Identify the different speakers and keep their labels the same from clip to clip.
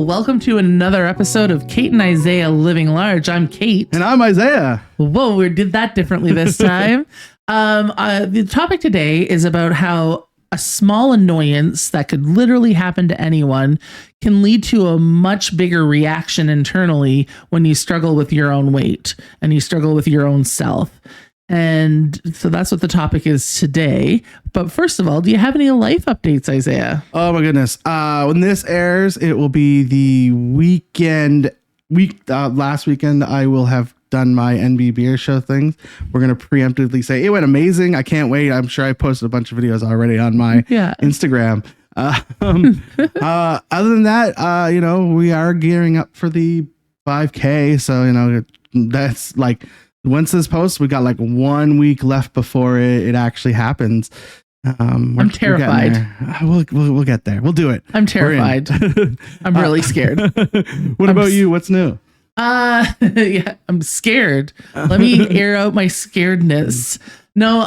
Speaker 1: welcome to another episode of Kate and Isaiah Living Large. I'm Kate.
Speaker 2: And I'm Isaiah.
Speaker 1: Whoa, we did that differently this time. The topic today is about how a small annoyance that could literally happen to anyone can lead to a much bigger reaction internally when you struggle with your own weight and you struggle with your own self. And so that's what the topic is today. But first of all, do you have any life updates, Isaiah?
Speaker 2: Oh my goodness. When this airs, it will be the last weekend I will have done my NB beer show things. We're going to preemptively say it went amazing. I can't wait. I'm sure I posted a bunch of videos already on my Instagram. Other than that, we are gearing up for the 5K. So, that's like, once this posts, we got like 1 week left before it actually happens.
Speaker 1: I'm terrified.
Speaker 2: We'll get there. We'll do it.
Speaker 1: I'm terrified. I'm really scared.
Speaker 2: What about you? What's new?
Speaker 1: Yeah, I'm scared. Let me air out my scaredness. No,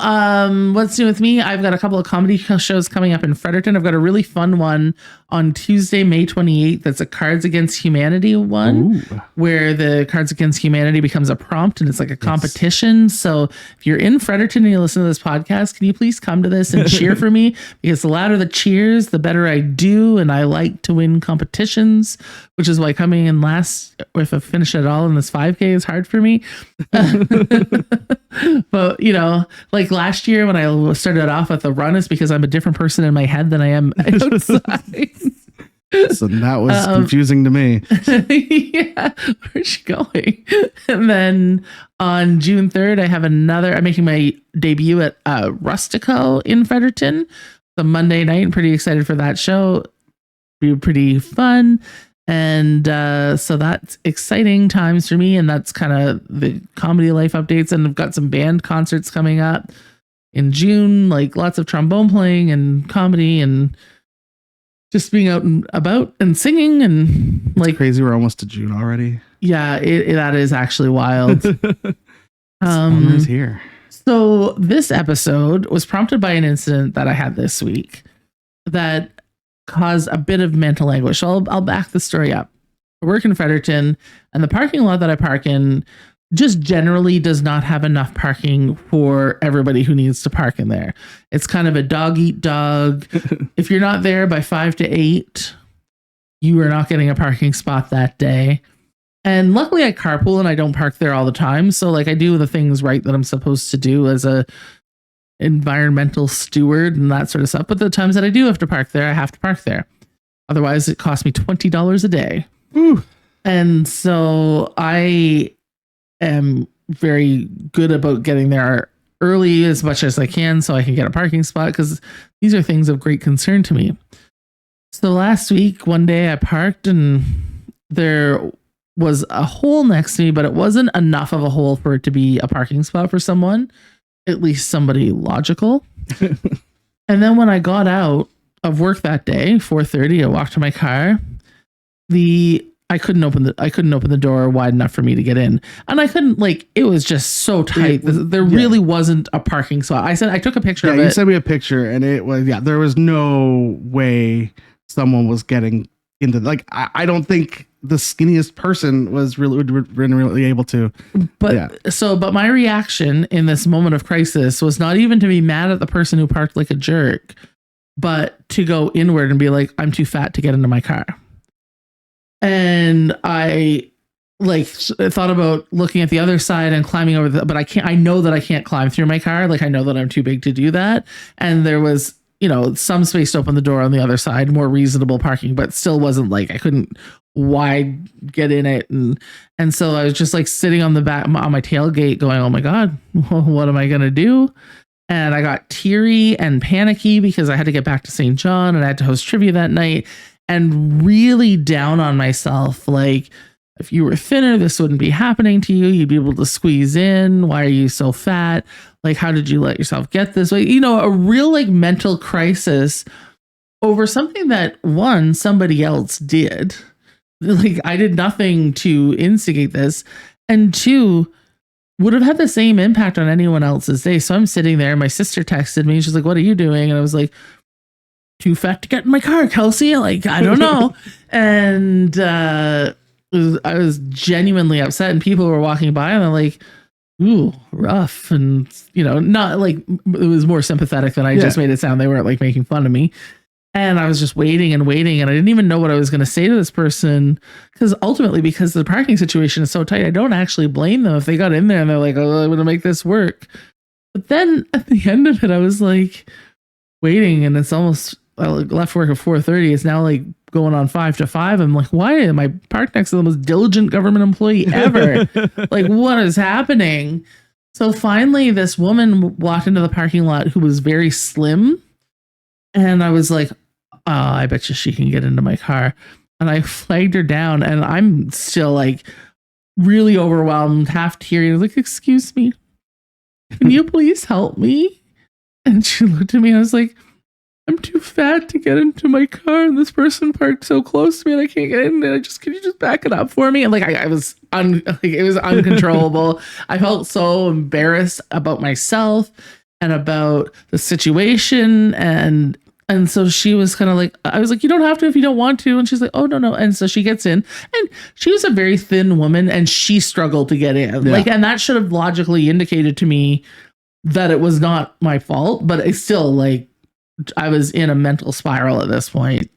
Speaker 1: what's new with me? I've got a couple of comedy shows coming up in Fredericton. I've got a really fun one on Tuesday, May 28th. That's a Cards Against Humanity one. Ooh. Where the Cards Against Humanity becomes a prompt and it's like a competition. Yes. So if you're in Fredericton and you listen to this podcast, can you please come to this and cheer for me? Because the louder the cheers, the better I do. And I like to win competitions, which is why coming in last, if I finish it all in this 5K is hard for me. But, like last year when I started off with the run, is because I'm a different person in my head than I am outside.
Speaker 2: So that was confusing to me.
Speaker 1: Yeah, where's she going? And then on June 3rd, I'm making my debut at Rustico in Fredericton. The Monday night. I'm pretty excited for that show. Be pretty fun. And so that's exciting times for me. And that's kind of the comedy life updates. And I've got some band concerts coming up in June, like lots of trombone playing and comedy and just being out and about and singing. And like,
Speaker 2: it's crazy. We're almost to June already.
Speaker 1: Yeah, that is actually wild.
Speaker 2: Summer's here.
Speaker 1: So this episode was prompted by an incident that I had this week that caused a bit of mental anguish. So I'll back the story up. I work in Fredericton, and the parking lot that I park in just generally does not have enough parking for everybody who needs to park in there. It's kind of a dog eat dog. If you're not there by 5 to 8, you are not getting a parking spot that day. And luckily I carpool and I don't park there all the time. So like I do the things right that I'm supposed to do as a environmental steward and that sort of stuff. But the times that I do have to park there, I have to park there. Otherwise it costs me $20 a day.
Speaker 2: Ooh.
Speaker 1: And so I am very good about getting there early as much as I can so I can get a parking spot, because these are things of great concern to me. So last week, one day I parked and there was a hole next to me, but it wasn't enough of a hole for it to be a parking spot for someone, at least somebody logical. And then when I got out of work that day, 4:30, I walked to my car. I couldn't open the door wide enough for me to get in. And I couldn't, it was just so tight. There really wasn't a parking spot. I took a picture of it.
Speaker 2: Yeah, you sent me a picture and it was, there was no way someone was getting into, I don't think the skinniest person was really able to. But my reaction in this moment of crisis was not even to be mad at the person who parked like a jerk, but to go inward and be like, I'm too fat to get into my car. And I thought about looking at the other side and climbing over but I know that I can't climb through my car. I know that I'm too big to do that. And there was, some space to open the door on the other side, more reasonable parking, but still wasn't I couldn't wide get in it. And so I was just sitting on the back on my tailgate going, oh my God, what am I going to do? And I got teary and panicky because I had to get back to St. John and I had to host trivia that night. And really down on myself, if you were thinner, this wouldn't be happening to you. You'd be able to squeeze in. Why are you so fat? How did you let yourself get this way? A real mental crisis over something that somebody else did. I did nothing to instigate this. And two, would have had the same impact on anyone else's day. So I'm sitting there. My sister texted me. She's like, what are you doing? And I was like,
Speaker 1: too fat to get in my car, Kelsey. Like, I don't know. And I was genuinely upset, and people were walking by and they're like, ooh, rough. And, you know, not like, it was more sympathetic than I just made it sound. They weren't like making fun of me. And I was just waiting and waiting, and I didn't even know what I was going to say to this person, because ultimately, because the parking situation is so tight, I don't actually blame them if they got in there and they're like, oh, I'm going to make this work. But then at the end of it, I was like waiting, and it's almost, I left work at 4:30. It's now like going on 5 to 5. I'm like, why am I parked next to the most diligent government employee ever? Like, what is happening? So finally, this woman walked into the parking lot who was very slim. And I was like, oh, I bet you she can get into my car. And I flagged her down, and I'm still like really overwhelmed, half teary. I was like, excuse me, can you please help me? And she looked at me and I was like, I'm too fat to get into my car, and this person parked so close to me and I can't get in. And can you just back it up for me? And like I was it was uncontrollable. I felt so embarrassed about myself and about the situation. And so she was kind of like, I was like, you don't have to if you don't want to. And she's like, oh, no. And so she gets in, and she was a very thin woman, and she struggled to get in. Yeah. Like, and that should have logically indicated to me that it was not my fault, but it's still like, I was in a mental spiral at this point.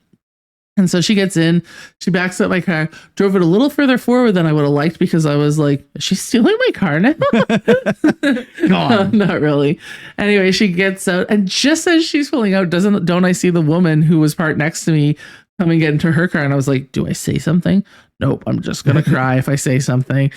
Speaker 1: And so she gets in, she backs up my car, drove it a little further forward than I would have liked, because I was like, is she stealing my car now? No, not really. Anyway, she gets out, and just as she's pulling out, don't I see the woman who was parked next to me come and get into her car? And I was like, do I say something? Nope, I'm just going to cry if I say something.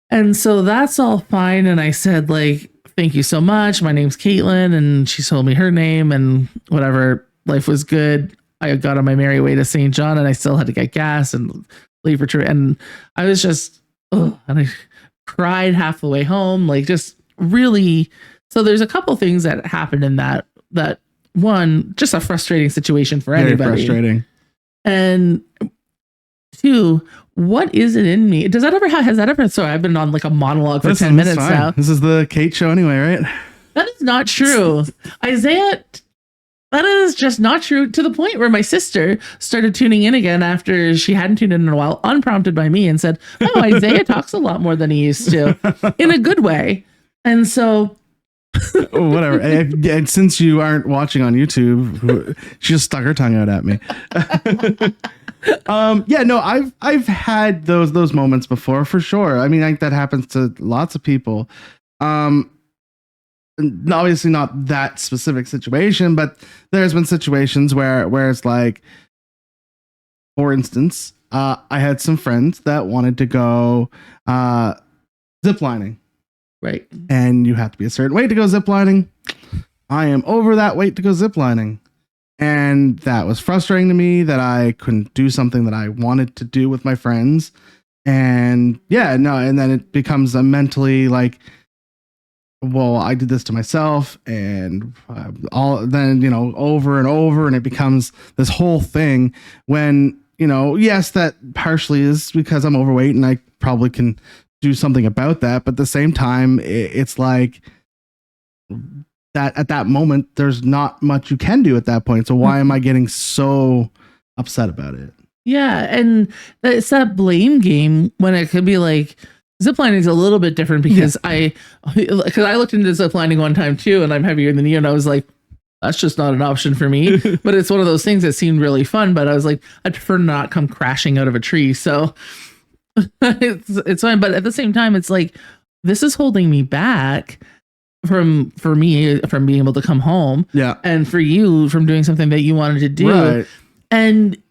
Speaker 1: And so that's all fine. And I said, like, thank you so much. My name's Caitlin. And she told me her name and whatever. Life was good. I got on my merry way to St. John, and I still had to get gas and leave for church. And I was just, and I cried half the way home. Like, just really. So there's a couple things that happened in that one, just a frustrating situation for anybody.
Speaker 2: Very frustrating.
Speaker 1: And two, what is it in me? Has that ever, sorry, I've been on like a monologue for 10 minutes now.
Speaker 2: This is the Kate show anyway, right?
Speaker 1: That is not true. Isaiah, that is just not true, to the point where my sister started tuning in again after she hadn't tuned in a while, unprompted by me, and said, oh, Isaiah talks a lot more than he used to, in a good way. And so
Speaker 2: whatever. And since you aren't watching on YouTube, she just stuck her tongue out at me. I've had those moments before, for sure. I mean, I think that happens to lots of people. Obviously not that specific situation, but there's been situations where it's like, for instance, I had some friends that wanted to go ziplining.
Speaker 1: Right.
Speaker 2: And you have to be a certain weight to go ziplining. I am over that weight to go ziplining. And that was frustrating to me, that I couldn't do something that I wanted to do with my friends. And and then it becomes a mentally like, well, I did this to myself, and over and over, and it becomes this whole thing when, yes, that partially is because I'm overweight and I probably can do something about that. But at the same time, it's like that at that moment, there's not much you can do at that point. So why am I getting so upset about it?
Speaker 1: Yeah. And it's that blame game, when it could be like, ziplining is a little bit different, because I looked into ziplining one time too, and I'm heavier than you, and I was like, that's just not an option for me. But it's one of those things that seemed really fun, but I was like, I'd prefer not come crashing out of a tree. So it's fine. But at the same time, it's like, this is holding me back from being able to come home. Yeah. And for you from doing something that you wanted to do. Right. And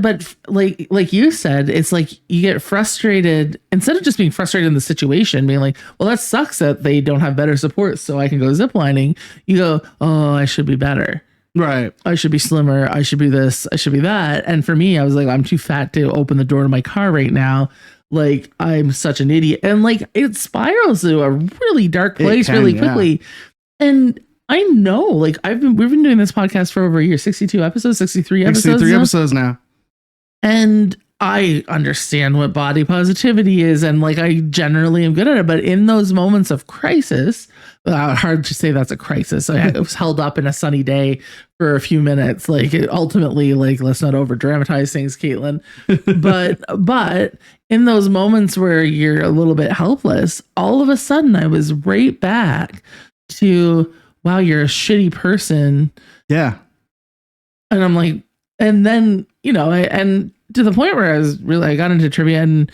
Speaker 1: but like you said, it's like you get frustrated, instead of just being frustrated in the situation, being like, well, that sucks that they don't have better support, so I can go ziplining. You go, oh, I should be better. Right. I should be slimmer. I should be this. I should be that. And for me, I was like, I'm too fat to open the door to my car right now. Like, I'm such an idiot. And like, it spirals to a really dark place really quickly. Yeah. And I know, like, we've been doing this podcast for over a year, 62 episodes, 63 episodes. 63
Speaker 2: episodes now.
Speaker 1: And I understand what body positivity is, and like I generally am good at it, but in those moments of crisis, hard to say that's a crisis. I was held up in a sunny day for a few minutes. Like ultimately, like let's not over dramatize things, Caitlin. but in those moments where you're a little bit helpless, all of a sudden I was right back to, wow, you're a shitty person.
Speaker 2: Yeah.
Speaker 1: And I'm like, and then, and to the point where I got into trivia and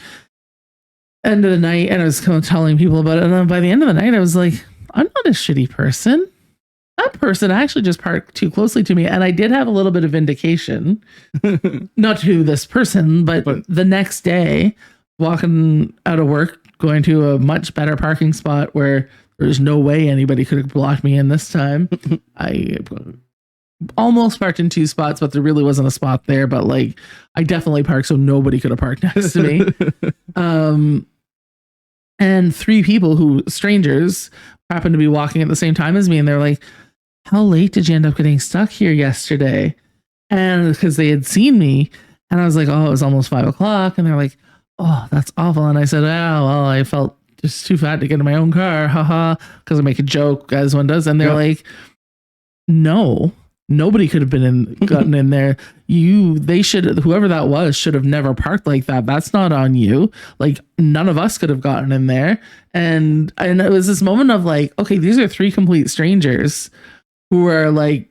Speaker 1: end of the night, and I was kind of telling people about it. And then by the end of the night, I was like, I'm not a shitty person. That person actually just parked too closely to me. And I did have a little bit of vindication, not to this person, but the next day, walking out of work, going to a much better parking spot where there's no way anybody could have blocked me in this time. I almost parked in 2 spots, but there really wasn't a spot there. But like, I definitely parked so nobody could have parked next to me. And 3 people strangers, happened to be walking at the same time as me, and they're like, "How late did you end up getting stuck here yesterday?" And because they had seen me, and I was like, "Oh, it was almost 5 o'clock," and they're like, "Oh, that's awful." And I said, "Oh, well, I felt just too fat to get in my own car, haha," because I make a joke as one does, and they're like, "No." Nobody could have gotten in there. Whoever that was should have never parked like that. That's not on you. Like none of us could have gotten in there. And it was this moment of like, okay, these are 3 complete strangers who are like,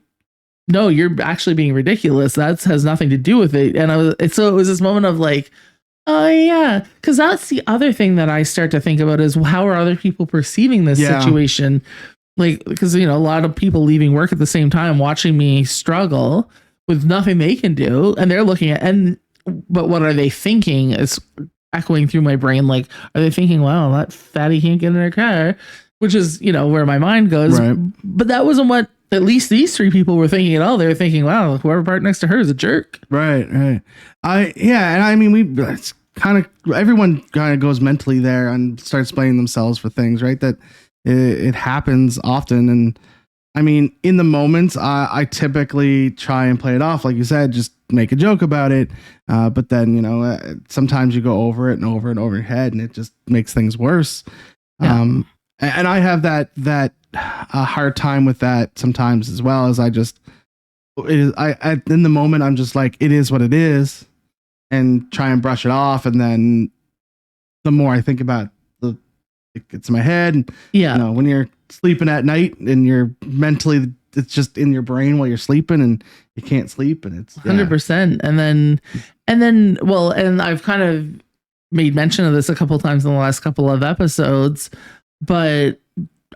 Speaker 1: no, you're actually being ridiculous. That has nothing to do with it. And it was this moment of like, oh yeah, because that's the other thing that I start to think about is how are other people perceiving this situation? Like, because, a lot of people leaving work at the same time, watching me struggle with nothing they can do. And they're looking but what are they thinking is echoing through my brain. Like, are they thinking, wow, that fatty can't get in their car, which is, where my mind goes. Right. But that wasn't what at least these 3 people were thinking at all. They were thinking, wow, whoever parked next to her is a jerk.
Speaker 2: Right. And I mean, it's kind of, everyone kind of goes mentally there and starts blaming themselves for things, right? That it happens often. And I mean, in the moments, I typically try and play it off. Like you said, just make a joke about it. But then, sometimes you go over it and over and over your head and it just makes things worse. Yeah. And I have that hard time with that sometimes as well, as in the moment, I'm just like, it is what it is, and try and brush it off. And then the more I think about it gets in my head. And, when you're sleeping at night and you're mentally, it's just in your brain while you're sleeping and you can't sleep, and it's
Speaker 1: 100%. And then, well, and I've kind of made mention of this a couple of times in the last couple of episodes, but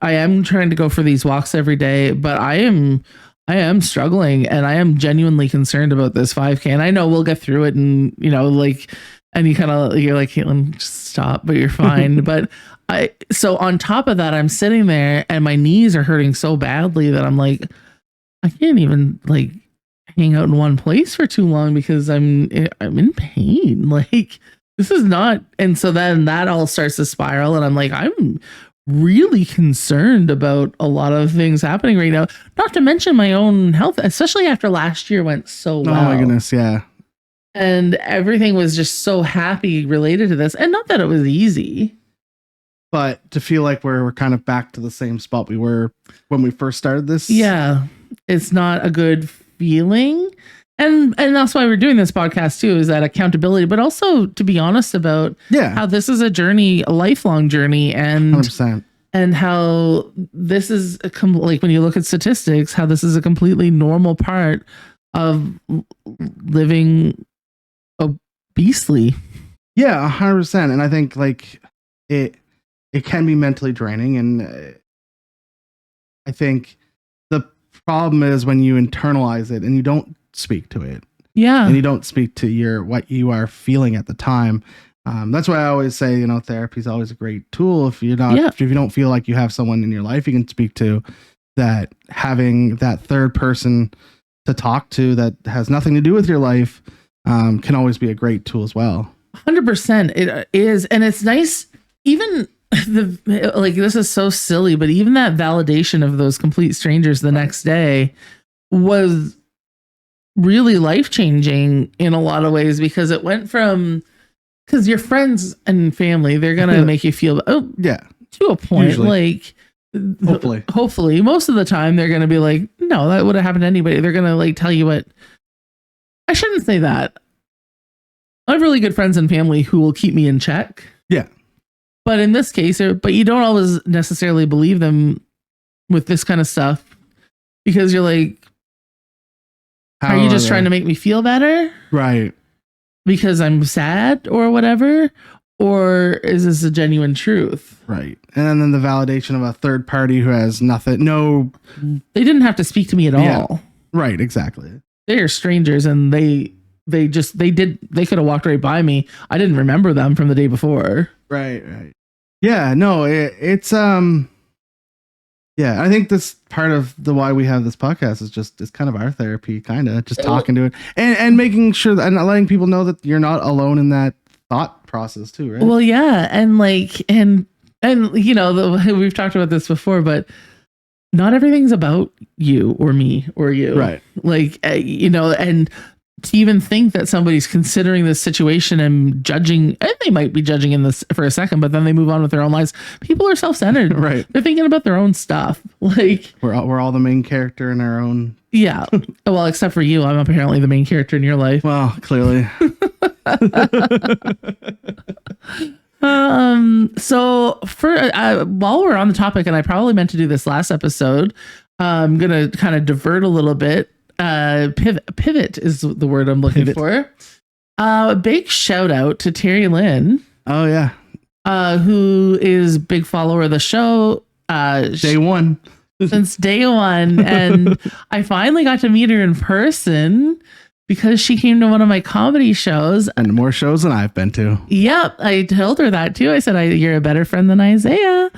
Speaker 1: I am trying to go for these walks every day, but I am struggling, and I am genuinely concerned about this 5K. And I know we'll get through it, and, and you're like, Caitlin, just stop, but you're fine. But so on top of that, I'm sitting there and my knees are hurting so badly that I'm like, I can't even like hang out in one place for too long because I'm in pain. Like this is not. And so then that all starts to spiral, and I'm like, I'm really concerned about a lot of things happening right now. Not to mention my own health, especially after last year went so well.
Speaker 2: Oh my goodness. Yeah.
Speaker 1: And everything was just so happy related to this. And not that it was easy.
Speaker 2: But to feel like we're kind of back to the same spot we were when we first started this.
Speaker 1: Yeah. It's not a good feeling. And that's why we're doing this podcast too, is that accountability, but also to be honest about how this is a journey, a lifelong journey. And
Speaker 2: 100%.
Speaker 1: And how this is like when you look at statistics, how this is a completely normal part of living obesely.
Speaker 2: Yeah, 100%. And I think like it can be mentally draining. And I think the problem is when you internalize it and you don't speak to it.
Speaker 1: Yeah.
Speaker 2: And you don't speak to what you are feeling at the time. That's why I always say, therapy is always a great tool. If you don't feel like you have someone in your life you can speak to, that having that third person to talk to that has nothing to do with your life can always be a great tool as well.
Speaker 1: 100%. It is. And it's nice. Even this is so silly, but even that validation of those complete strangers the next day was really life-changing in a lot of ways, because it went from, because your friends and family, they're gonna make you feel to a point, usually. Like hopefully most of the time they're gonna be like, no, that would have happened to anybody. They're gonna like tell you what. I shouldn't say that. I have really good friends and family who will keep me in check.
Speaker 2: Yeah.
Speaker 1: But in this case, but you don't always necessarily believe them with this kind of stuff, because you're like, are you just trying to make me feel better?
Speaker 2: Right.
Speaker 1: Because I'm sad or whatever? Or is this a genuine truth?
Speaker 2: Right. And then the validation of a third party who has nothing. No.
Speaker 1: They didn't have to speak to me at all.
Speaker 2: Right. Exactly.
Speaker 1: They are strangers, and they could have walked right by me. I didn't remember them from the day before.
Speaker 2: Right. Yeah. No, it's yeah, I think this part of the why we have this podcast is it's kind of our therapy, kind of just talking to it and making sure that, and letting people know that you're not alone in that thought process too, right?
Speaker 1: Well, yeah, and like and you know, we've talked about this before, but not everything's about you or me or you,
Speaker 2: right?
Speaker 1: Like you know, and to even think that somebody's considering this situation and judging, and they might be judging in this for a second, but then they move on with their own lives. People are self-centered,
Speaker 2: right? They're
Speaker 1: thinking about their own stuff. Like
Speaker 2: we're all the main character in our own.
Speaker 1: Yeah, well, except for you, I'm apparently the main character in your life.
Speaker 2: Well, clearly.
Speaker 1: So for while we're on the topic, and I probably meant to do this last episode, I'm gonna kind of divert a little bit. Pivot is the word I'm looking for. A big shout out to Terry Lynn.
Speaker 2: Oh yeah.
Speaker 1: Who is big follower of the show.
Speaker 2: Day one.
Speaker 1: Since day one. And I finally got to meet her in person because she came to one of my comedy shows.
Speaker 2: And more shows than I've been to.
Speaker 1: Yep. I told her that too. I said, you're a better friend than Isaiah.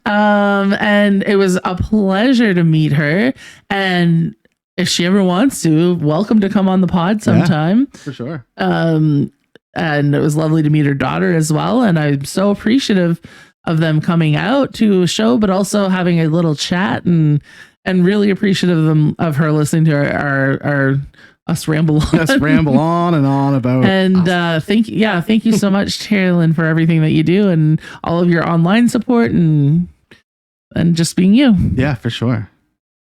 Speaker 1: And it was a pleasure to meet her. And if she ever wants to, welcome to come on the pod sometime.
Speaker 2: Yeah, for sure.
Speaker 1: And it was lovely to meet her daughter as well. And I'm so appreciative of them coming out to a show, but also having a little chat and really appreciative of her listening to our us ramble on.
Speaker 2: Us ramble on and on about.
Speaker 1: And thank you so much, Terry, for everything that you do and all of your online support and just being you.
Speaker 2: Yeah, for sure.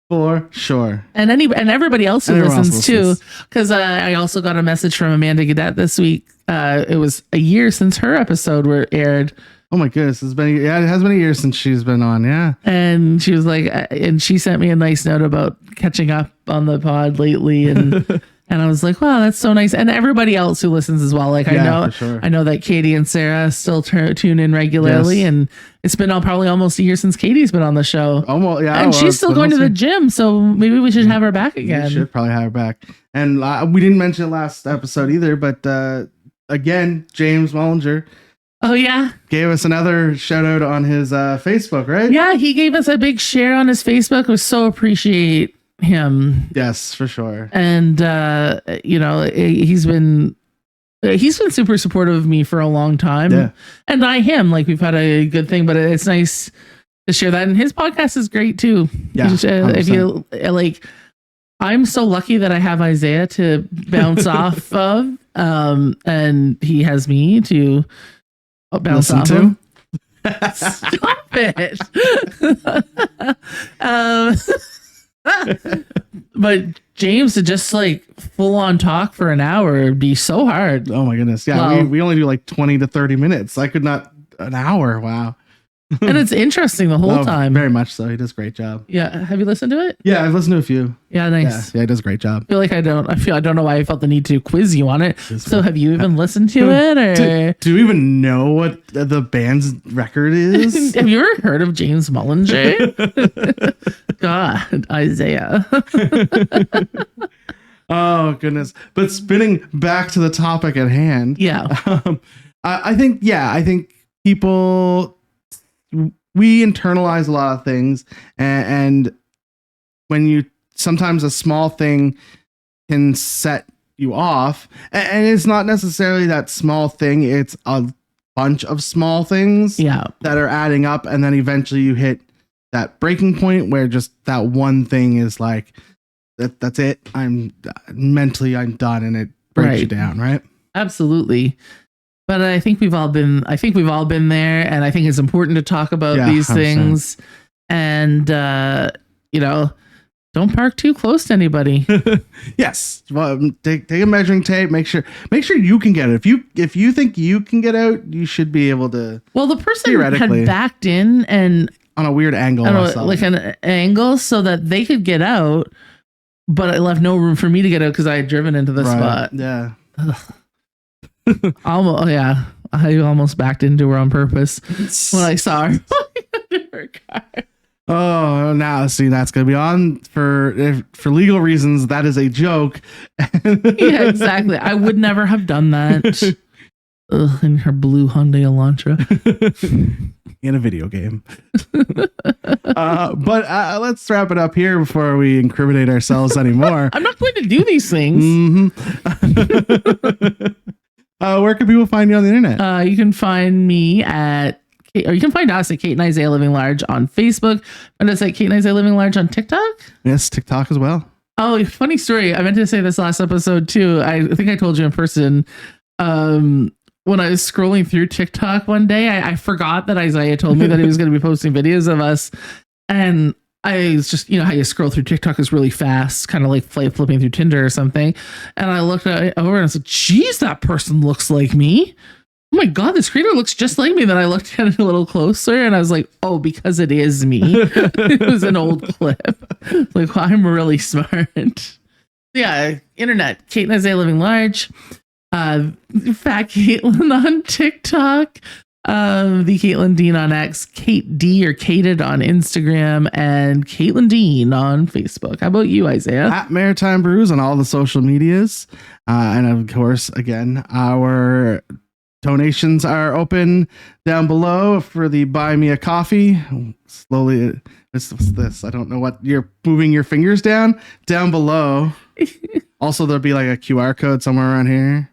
Speaker 2: For sure.
Speaker 1: And everybody else who listens too, because I also got a message from Amanda Gadet this week. It was a year since her episode were aired.
Speaker 2: Oh my goodness, it has been a year since she's been on, yeah.
Speaker 1: And she was like, and she sent me a nice note about catching up on the pod lately, and and I was like, wow, that's so nice. And everybody else who listens as well. Like I know that Katie and Sarah still tune in regularly, and it's been probably almost a year since Katie's been on the show.
Speaker 2: Almost, yeah.
Speaker 1: And she's still going to the gym, so maybe we should have her back again.
Speaker 2: We should probably have her back. And we didn't mention it last episode either, but again, James Mullinger.
Speaker 1: Oh, yeah.
Speaker 2: Gave us another shout out on his Facebook, right?
Speaker 1: Yeah, he gave us a big share on his Facebook. We so appreciate him.
Speaker 2: Yes, for sure.
Speaker 1: And, you know, he's been super supportive of me for a long time.
Speaker 2: Yeah.
Speaker 1: And I him. Like, we've had a good thing, but it's nice to share that. And his podcast is great, too.
Speaker 2: Yeah.
Speaker 1: If you like, I'm so lucky that I have Isaiah to bounce off of. And he has me to bounce off to. Stop it. But James, to just like full on talk for an hour would be so hard.
Speaker 2: Oh my goodness. Yeah, we only do like 20 to 30 minutes. I could not an hour. Wow.
Speaker 1: And it's interesting the whole time.
Speaker 2: Very much so. He does a great job.
Speaker 1: Yeah. Have you listened to it?
Speaker 2: Yeah, I've listened to a few.
Speaker 1: Yeah, nice.
Speaker 2: Yeah, he does a great job.
Speaker 1: I don't know why I felt the need to quiz you on it. So have you even listened to it? Or
Speaker 2: do you even know what the band's record is?
Speaker 1: Have you ever heard of James Mullinger? God, Isaiah.
Speaker 2: Oh goodness. But spinning back to the topic at hand.
Speaker 1: Yeah.
Speaker 2: I think people, we internalize a lot of things, and when sometimes a small thing can set you off, and it's not necessarily that small thing, it's a bunch of small things that are adding up, and then eventually you hit that breaking point where just that one thing is like that's it. I'm mentally done, and it breaks you down, right?
Speaker 1: Absolutely. But I think we've all been there, and I think it's important to talk about these 100%. Things. And don't park too close to anybody.
Speaker 2: Yes. Well, take a measuring tape. Make sure you can get it. If you think you can get out, you should be able to.
Speaker 1: Well, the person had backed in and
Speaker 2: on a weird angle,
Speaker 1: like an angle, so that they could get out, but it left no room for me to get out because I had driven into the spot.
Speaker 2: Yeah.
Speaker 1: Almost. Yeah. I almost backed into her on purpose when I saw her. Her car.
Speaker 2: Oh, now see, that's gonna be on for legal reasons. That is a joke.
Speaker 1: Yeah, exactly. I would never have done that. Ugh, in her blue Hyundai Elantra
Speaker 2: in a video game. But let's wrap it up here before we incriminate ourselves anymore.
Speaker 1: I'm not going to do these things.
Speaker 2: Mm-hmm. Where can people find you on the internet?
Speaker 1: You can find me or you can find us at Kate and Isaiah Living Large on Facebook. And us at Kate and Isaiah Living Large on TikTok.
Speaker 2: Yes, TikTok as well.
Speaker 1: Oh, funny story. I meant to say this last episode too. I think I told you in person. When I was scrolling through TikTok one day, I forgot that Isaiah told me that he was going to be posting videos of us. And I was just, how you scroll through TikTok is really fast, kind of like flipping through Tinder or something. And I looked over and I said, geez, that person looks like me. Oh my God, this creator looks just like me. Then I looked at it a little closer and I was like, oh, because it is me. It was an old clip. Like, well, I'm really smart. Yeah, internet, Kate and Isaiah Living Large. Fat Caitlin on TikTok, the Caitlin Dean on X, Kate D or Kated on Instagram, and Caitlin Dean on Facebook. How about you, Isaiah?
Speaker 2: At Maritime Brews on all the social medias. And of course, again, our donations are open down below for the Buy Me a Coffee. Slowly, what's this? I don't know what you're moving your fingers down below. Also, there'll be like a QR code somewhere around here.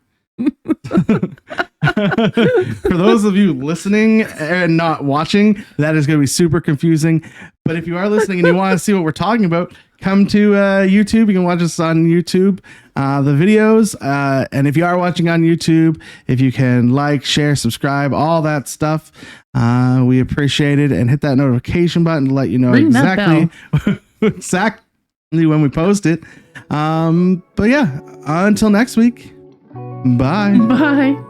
Speaker 2: For those of you listening and not watching, that is going to be super confusing. But if you are listening and you want to see what we're talking about, come to YouTube. You can watch us on YouTube, the videos. And if you are watching on YouTube, if you can like, share, subscribe, all that stuff, we appreciate it. And hit that notification button to let you know exactly when we post it. But yeah, until next week. Bye.
Speaker 1: Bye.